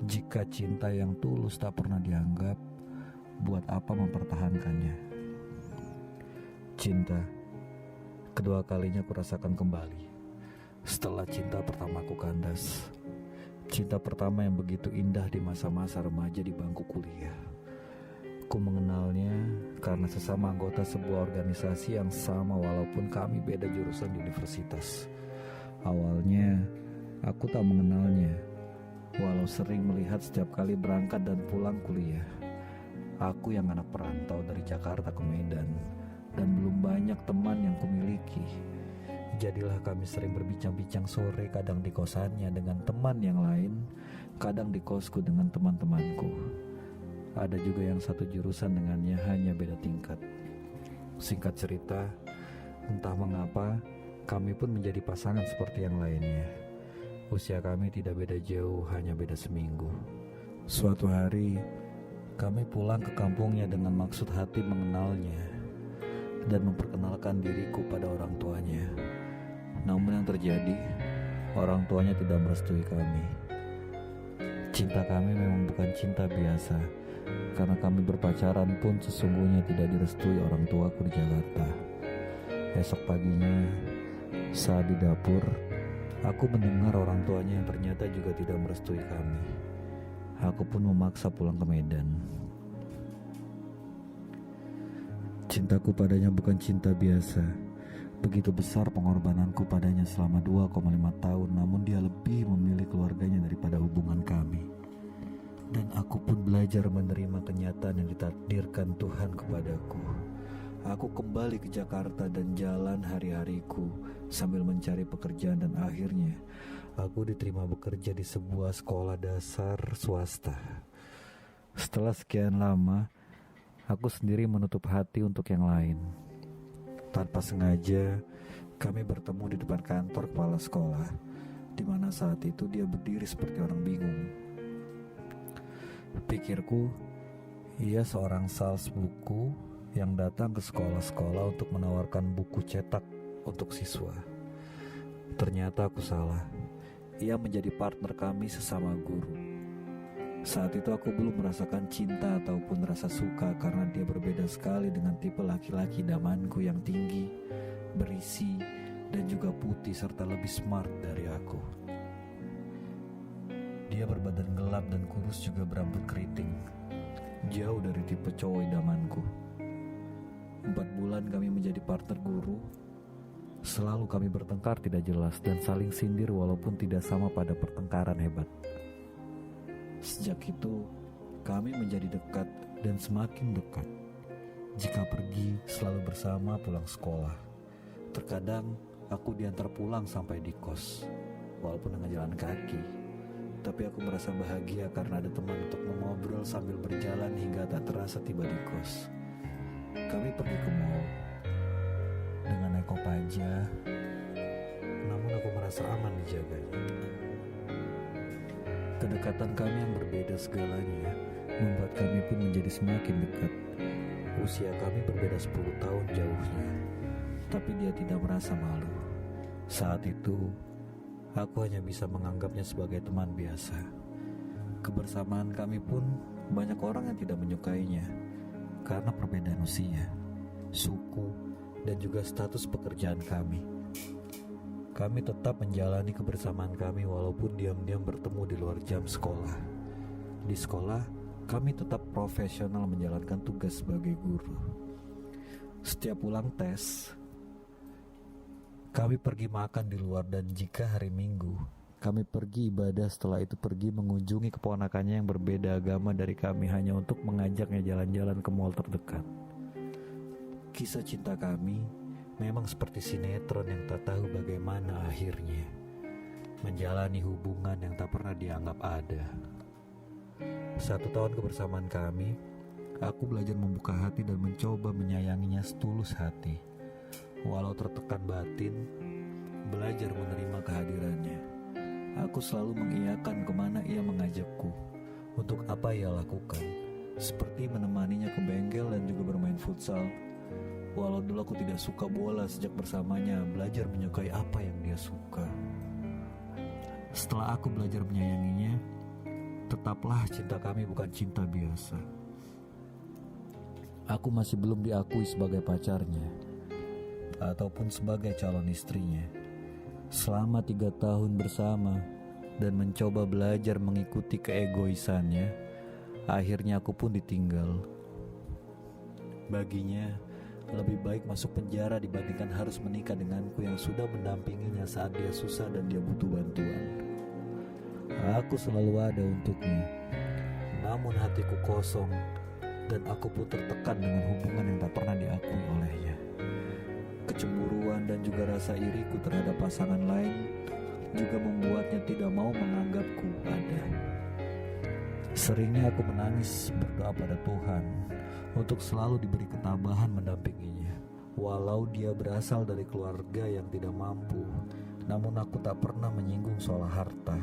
Jika cinta yang tulus tak pernah dianggap, buat apa mempertahankannya? Cinta, kedua kalinya kurasakan kembali setelah cinta pertamaku kandas. Cinta pertama yang begitu indah di masa-masa remaja di bangku kuliah. Ku mengenalnya karena sesama anggota sebuah organisasi yang sama walaupun kami beda jurusan di universitas. Awalnya, aku tak mengenalnya, walau sering melihat setiap kali berangkat dan pulang kuliah. Aku yang anak perantau dari Jakarta ke Medan, dan belum banyak teman yang kumiliki. Jadilah kami sering berbincang-bincang sore, kadang di kosannya dengan teman yang lain, kadang di kosku dengan teman-temanku. Ada juga yang satu jurusan dengannya, hanya beda tingkat. Singkat cerita, entah mengapa kami pun menjadi pasangan seperti yang lainnya. Usia kami tidak beda jauh, hanya beda seminggu. Suatu hari, kami pulang ke kampungnya dengan maksud hati mengenalnya dan memperkenalkan diriku pada orang tuanya. Namun yang terjadi, orang tuanya tidak merestui kami. Cinta kami memang bukan cinta biasa, karena kami berpacaran pun sesungguhnya tidak direstui orang tuaku di Jakarta. Esok paginya, saat di dapur, aku mendengar orang tuanya yang ternyata juga tidak merestui kami. Aku pun memaksa pulang ke Medan. Cintaku padanya bukan cinta biasa. Begitu besar pengorbananku padanya selama 2,5 tahun, namun dia lebih memilih keluarganya daripada hubungan kami. Dan aku pun belajar menerima kenyataan yang ditakdirkan Tuhan kepadaku. Aku kembali ke Jakarta dan jalan hari-hariku sambil mencari pekerjaan, dan akhirnya aku diterima bekerja di sebuah sekolah dasar swasta. Setelah sekian lama, aku sendiri menutup hati untuk yang lain. Tanpa sengaja, kami bertemu di depan kantor kepala sekolah, di mana saat itu dia berdiri seperti orang bingung. Pikirku, ia seorang sales buku yang datang ke sekolah-sekolah untuk menawarkan buku cetak untuk siswa. Ternyata aku salah. Ia menjadi partner kami sesama guru. Saat itu aku belum merasakan cinta ataupun rasa suka karena dia berbeda sekali dengan tipe laki-laki idamanku yang tinggi, berisi, dan juga putih serta lebih smart dari aku. Dia berbadan gelap dan kurus, juga berambut keriting. Jauh dari tipe cowok idamanku. 4 bulan kami menjadi partner guru. Selalu kami bertengkar tidak jelas dan saling sindir walaupun tidak sama pada pertengkaran hebat. Sejak itu, kami menjadi dekat dan semakin dekat. Jika pergi, selalu bersama pulang sekolah. Terkadang, aku diantar pulang sampai di kos, walaupun dengan jalan kaki. Tapi aku merasa bahagia karena ada teman untuk mengobrol sambil berjalan hingga tak terasa tiba di kos. Kami pergi ke mall dengan naik Kopaja, namun aku merasa aman dijaganya. Kedekatan kami yang berbeda segalanya membuat kami pun menjadi semakin dekat. Usia kami berbeda 10 tahun jauhnya, tapi dia tidak merasa malu. Saat itu, aku hanya bisa menganggapnya sebagai teman biasa. Kebersamaan kami pun banyak orang yang tidak menyukainya karena perbedaan usia, suku, dan juga status pekerjaan kami. Kami tetap menjalani kebersamaan kami walaupun diam-diam bertemu di luar jam sekolah. Di sekolah, kami tetap profesional menjalankan tugas sebagai guru. Setiap pulang tes, kami pergi makan di luar, dan jika hari Minggu, kami pergi ibadah. Setelah itu pergi mengunjungi keponakannya yang berbeda agama dari kami hanya untuk mengajaknya jalan-jalan ke mall terdekat. Kisah cinta kami memang seperti sinetron yang tak tahu bagaimana akhirnya. Menjalani hubungan yang tak pernah dianggap ada. 1 tahun kebersamaan kami, aku belajar membuka hati dan mencoba menyayanginya setulus hati. Walau tertekan batin, belajar menerima kehadirannya. Aku selalu mengiyakan kemana ia mengajakku, untuk apa ia lakukan, seperti menemaninya ke bengkel dan juga bermain futsal. Walau dulu aku tidak suka bola, sejak bersamanya belajar menyukai apa yang dia suka. Setelah aku belajar menyayanginya, tetap tetaplah cinta kami bukan cinta biasa. Aku masih belum diakui sebagai pacarnya ataupun sebagai calon istrinya. Selama 3 tahun bersama dan mencoba belajar mengikuti keegoisannya, akhirnya aku pun ditinggal. Baginya, lebih baik masuk penjara dibandingkan harus menikah denganku yang sudah mendampinginya saat dia susah dan dia butuh bantuan. Aku selalu ada untuknya, namun hatiku kosong dan aku pun tertekan dengan hubungan yang tak pernah diakui olehnya. Kecemburuan dan juga rasa iriku terhadap pasangan lain juga membuatnya tidak mau menganggapku ada. Seringnya aku menangis berdoa pada Tuhan untuk selalu diberi ketabahan mendampinginya. Walau dia berasal dari keluarga yang tidak mampu, namun aku tak pernah menyinggung soal harta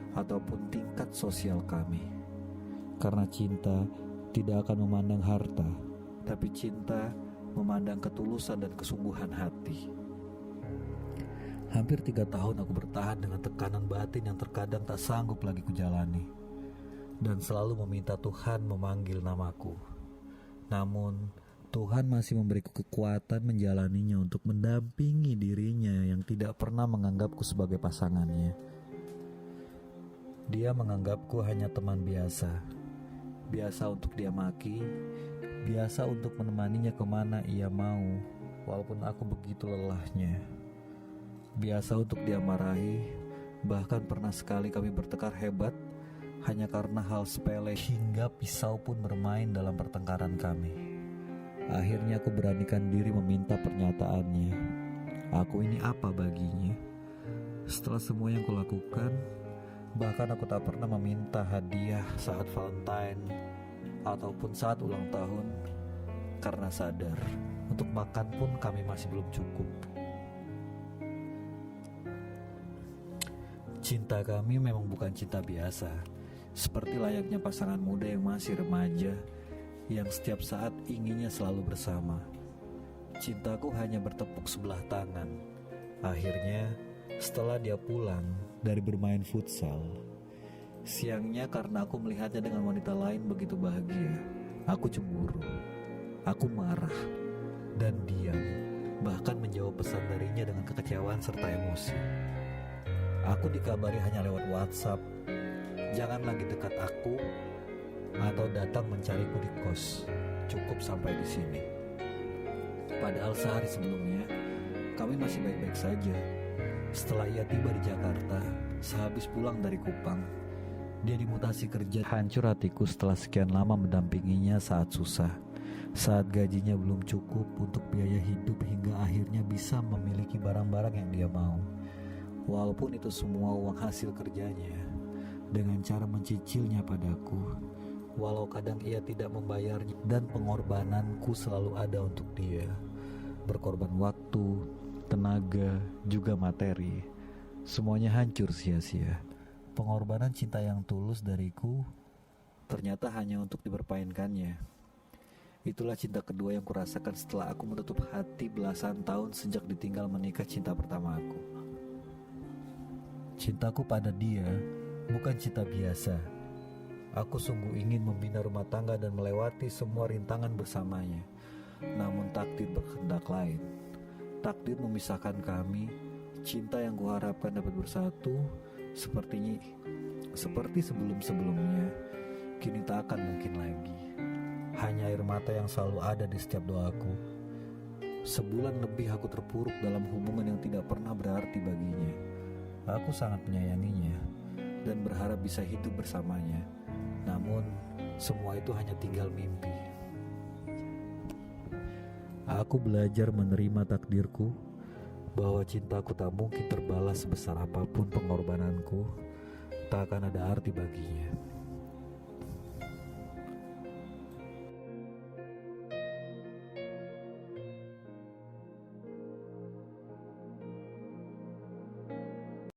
ataupun tingkat sosial kami. Karena cinta tidak akan memandang harta, tapi cinta memandang ketulusan dan kesungguhan hati. Hampir 3 tahun aku bertahan dengan tekanan batin yang terkadang tak sanggup lagi kujalani, dan selalu meminta Tuhan memanggil namaku. Namun Tuhan masih memberiku kekuatan menjalaninya untuk mendampingi dirinya yang tidak pernah menganggapku sebagai pasangannya. Dia menganggapku hanya teman biasa, biasa untuk dia maki, biasa untuk menemaninya kemana ia mau, walaupun aku begitu lelahnya. Biasa untuk dia marahi, bahkan pernah sekali kami bertengkar hebat hanya karena hal sepele hingga pisau pun bermain dalam pertengkaran kami. Akhirnya aku beranikan diri meminta pernyataannya. Aku ini apa baginya? Setelah semua yang kulakukan, bahkan aku tak pernah meminta hadiah saat Valentine ataupun saat ulang tahun, karena sadar untuk makan pun kami masih belum cukup. Cinta kami memang bukan cinta biasa, seperti layaknya pasangan muda yang masih remaja, yang setiap saat inginnya selalu bersama. Cintaku hanya bertepuk sebelah tangan. Akhirnya, setelah dia pulang dari bermain futsal, siangnya karena aku melihatnya dengan wanita lain begitu bahagia, aku cemburu, aku marah, dan diam, bahkan menjawab pesan darinya dengan kekecewaan serta emosi. Aku dikabari hanya lewat WhatsApp, jangan lagi dekat aku atau datang mencariku di kos, cukup sampai di sini. Padahal sehari sebelumnya kami masih baik-baik saja. Setelah ia tiba di Jakarta, sehabis pulang dari Kupang, dia dimutasi kerja. Hancur hatiku setelah sekian lama mendampinginya saat susah, saat gajinya belum cukup untuk biaya hidup hingga akhirnya bisa memiliki barang-barang yang dia mau. Walaupun itu semua uang hasil kerjanya, dengan cara mencicilnya padaku. Walau kadang ia tidak membayarnya, dan pengorbananku selalu ada untuk dia. Berkorban waktu, tenaga, juga materi. Semuanya hancur sia-sia. Pengorbanan cinta yang tulus dariku ternyata hanya untuk dipermainkannya. Itulah cinta kedua yang kurasakan setelah aku menutup hati belasan tahun sejak ditinggal menikah cinta pertama aku. Cintaku pada dia bukan cinta biasa. Aku sungguh ingin membina rumah tangga dan melewati semua rintangan bersamanya. Namun takdir berkehendak lain. Takdir memisahkan kami. Cinta yang kuharapkan dapat bersatu seperti sebelum-sebelumnya, kini tak akan mungkin lagi. Hanya air mata yang selalu ada di setiap doaku. Sebulan lebih aku terpuruk dalam hubungan yang tidak pernah berarti baginya. Aku sangat menyayanginya dan berharap bisa hidup bersamanya. Namun, semua itu hanya tinggal mimpi. Aku belajar menerima takdirku, bahwa cintaku tak mungkin terbalas sebesar apapun pengorbananku, tak akan ada arti baginya.